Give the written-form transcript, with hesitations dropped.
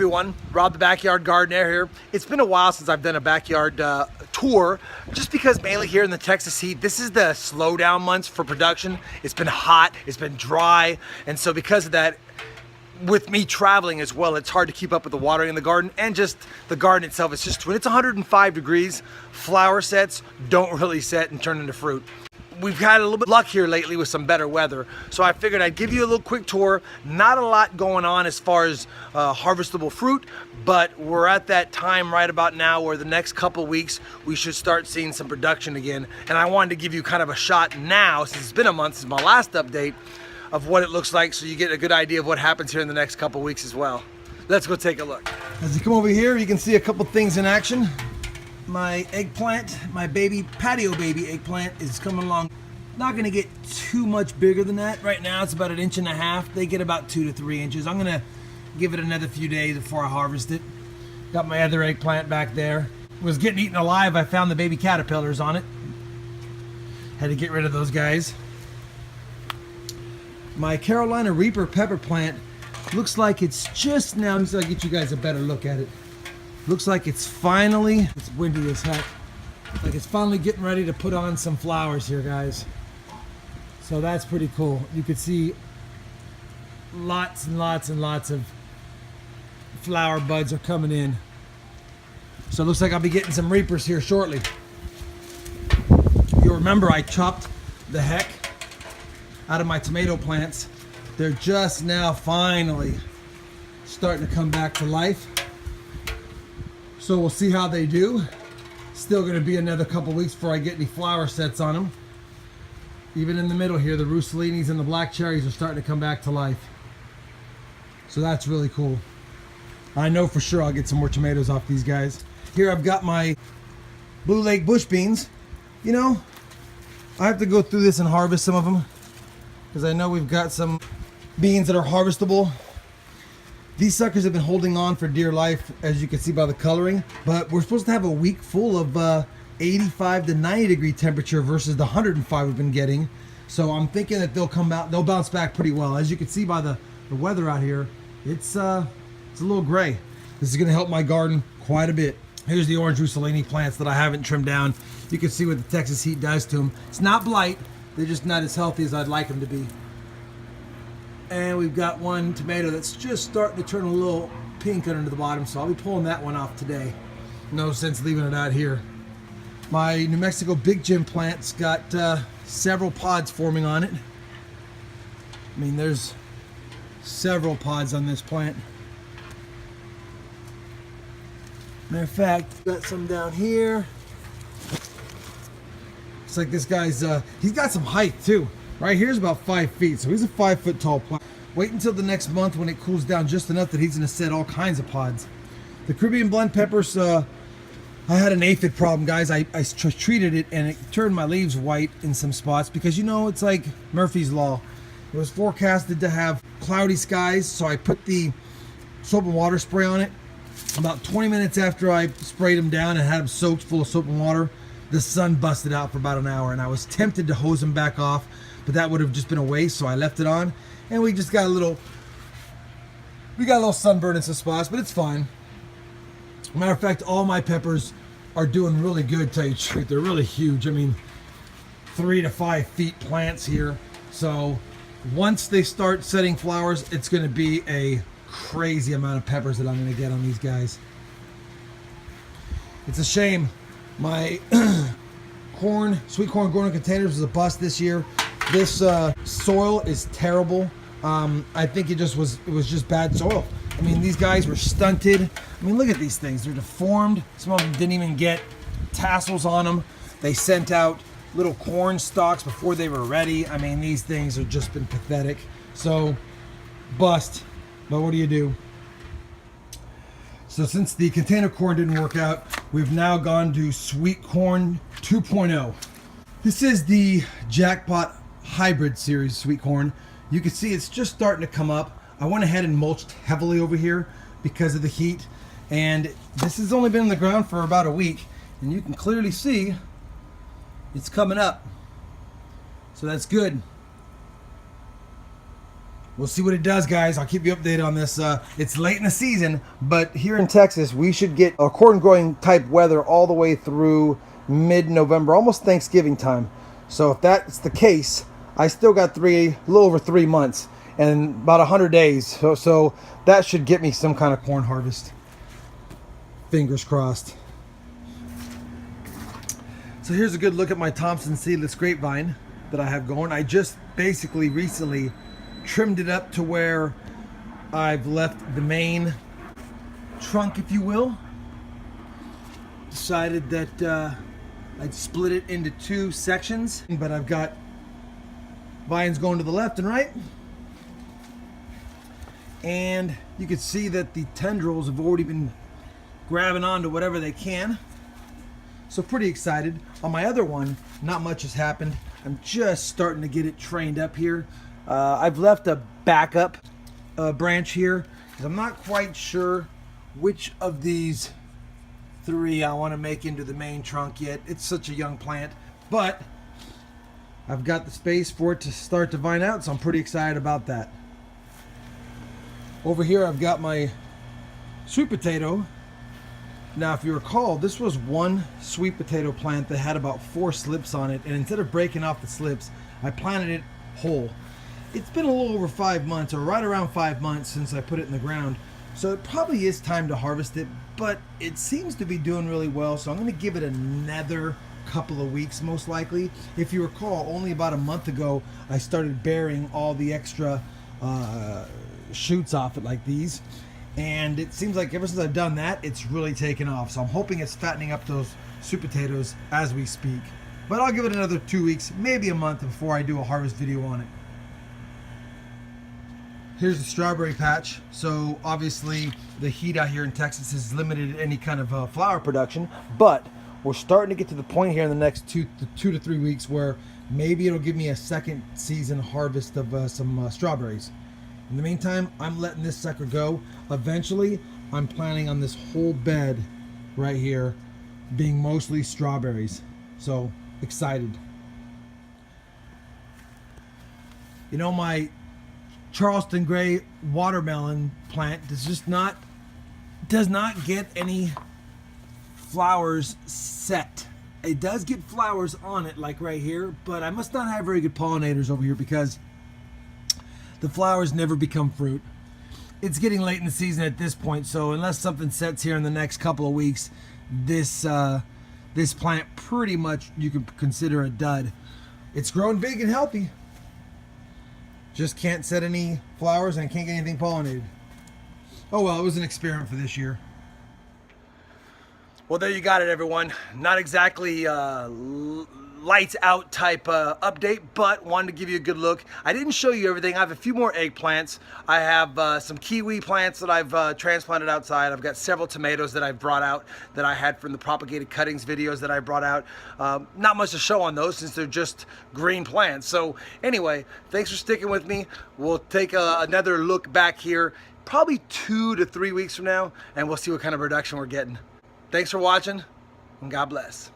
everyone, Rob the Backyard Gardener here. It's been a while since I've done a backyard tour, just because mainly here in the Texas heat, this is the slowdown months for production. It's been hot, it's been dry, and so because of that, with me traveling as well, it's hard to keep up with the watering in the garden, and just the garden itself. It's just when it's 105 degrees, flower sets don't really set and turn into fruit. We've had a little bit of luck here lately with some better weather, so I figured I'd give you a little quick tour. Not a lot going on as far as harvestable fruit, but we're at that time right about now where the next couple weeks we should start seeing some production again. And I wanted to give you kind of a shot now, since it's been a month since my last update, of what it looks like, so you get a good idea of what happens here in the next couple weeks as well. Let's go take a look. As you come over here, you can see a couple things in action. My eggplant, my patio baby eggplant is coming along. Not gonna get too much bigger than that. Right now it's about 1.5 inches. They get about 2 to 3 inches. I'm gonna give it another few days before I harvest it. Got my other eggplant back there. Was getting eaten alive. I found the baby caterpillars on it. Had to get rid of those guys. My Carolina Reaper pepper plant looks like it's just now, let me see if I can get you guys a better look at it. Looks like it's finally, it's windy as heck, like it's finally getting ready to put on some flowers here, guys. So that's pretty cool. You could see lots and lots and lots of flower buds are coming in. So it looks like I'll be getting some reapers here shortly. You'll remember I chopped the heck out of my tomato plants. They're just now finally starting to come back to life. So we'll see how they do. Still gonna be another couple weeks before I get any flower sets on them. Even in the middle here, the Roussellinis and the black cherries are starting to come back to life. So that's really cool. I know for sure I'll get some more tomatoes off these guys. Here I've got my Blue Lake bush beans. You know, I have to go through this and harvest some of them, because I know we've got some beans that are harvestable. These suckers have been holding on for dear life, as you can see by the coloring, but we're supposed to have a week full of 85 to 90 degree temperature versus the 105 we've been getting. So I'm thinking that they'll come out, they'll bounce back pretty well. As you can see by the weather out here, it's a little gray. This is gonna help my garden quite a bit. Here's the orange Rousselini plants that I haven't trimmed down. You can see what the Texas heat does to them. It's not blight, they're just not as healthy as I'd like them to be. And we've got one tomato that's just starting to turn a little pink under the bottom, so I'll be pulling that one off today. No sense leaving it out here. My New Mexico Big Jim plant's got several pods forming on it. I mean, there's several pods on this plant. Matter of fact, got some down here. Looks like this guy's, he's got some height too. Right here's about 5 feet, so he's a 5 foot tall plant. Wait until the next month when it cools down just enough that he's gonna set all kinds of pods. The Caribbean blend peppers, I had an aphid problem, guys. I treated it and it turned my leaves white in some spots because, you know, it's like Murphy's Law. It was forecasted to have cloudy skies, so I put the soap and water spray on it. About 20 minutes after I sprayed them down and had them soaked full of soap and water, the sun busted out for about an hour, and I was tempted to hose them back off, but that would have just been a waste, so I left it on, and we just got a little sunburn in some spots, but it's fine. Matter of fact, all my peppers are doing really good, tell you the truth. They're really huge. I mean, 3 to 5 feet plants here. So once they start setting flowers, it's going to be a crazy amount of peppers that I'm going to get on these guys. It's a shame. My sweet corn growing in containers was a bust this year. This soil is terrible. I think it was just bad soil. I mean, these guys were stunted. I mean, look at these things. They're deformed. Some of them didn't even get tassels on them. They sent out little corn stalks before they were ready. I mean, these things have just been pathetic. So, bust. But what do you do? So since the container corn didn't work out, we've now gone to sweet corn 2.0. This is the Jackpot hybrid series sweet corn. You can see it's just starting to come up. I went ahead and mulched heavily over here because of the heat, and this has only been in the ground for about a week, and you can clearly see it's coming up, so that's good. We'll see what it does, guys. I'll keep you updated on this. It's late in the season, but here in Texas, we should get a corn growing type weather all the way through mid-November, almost Thanksgiving time. So if that's the case, I still got a little over 3 months and about 100 days. So that should get me some kind of corn harvest. Fingers crossed. So here's a good look at my Thompson seedless grapevine that I have going. I just basically recently trimmed it up to where I've left the main trunk, if you will. Decided that I'd split it into 2 sections, but I've got vines going to the left and right. And you can see that the tendrils have already been grabbing onto whatever they can. So pretty excited. On my other one, not much has happened. I'm just starting to get it trained up here. I've left a backup branch here because I'm not quite sure which of these 3 I want to make into the main trunk yet. It's such a young plant, but I've got the space for it to start to vine out, so I'm pretty excited about that. Over here I've got my sweet potato. Now, if you recall, this was one sweet potato plant that had about 4 slips on it, and instead of breaking off the slips, I planted it whole. It's been a little over 5 months, or right around 5 months since I put it in the ground, so it probably is time to harvest it, but it seems to be doing really well, so I'm going to give it another couple of weeks most likely. If you recall, only about a month ago, I started bearing all the extra shoots off it like these. And it seems like ever since I've done that, it's really taken off. So I'm hoping it's fattening up those sweet potatoes as we speak. But I'll give it another 2 weeks, maybe a month before I do a harvest video on it. Here's the strawberry patch. So obviously the heat out here in Texas has limited any kind of flower production, but we're starting to get to the point here in the next 2 to 3 weeks where maybe it'll give me a second season harvest of some strawberries. In the meantime, I'm letting this sucker go. Eventually, I'm planning on this whole bed right here being mostly strawberries. So, excited. You know, my Charleston Gray watermelon plant does not get any flowers set. It does get flowers on it, like right here, but I must not have very good pollinators over here because the flowers never become fruit. It's getting late in the season at this point, so unless something sets here in the next couple of weeks, this plant pretty much you could consider a dud. It's growing big and healthy. Just can't set any flowers and can't get anything pollinated. Oh well, it was an experiment for this year. Well, there you got it, everyone. Not exactly lights out type update, but wanted to give you a good look. I didn't show you everything. I have a few more eggplants. I have some kiwi plants that I've transplanted outside. I've got several tomatoes that I've brought out that I had from the propagated cuttings videos that I brought out. Not much to show on those since they're just green plants. So anyway, thanks for sticking with me. We'll take another look back here probably 2 to 3 weeks from now, and we'll see what kind of production we're getting. Thanks for watching, and God bless.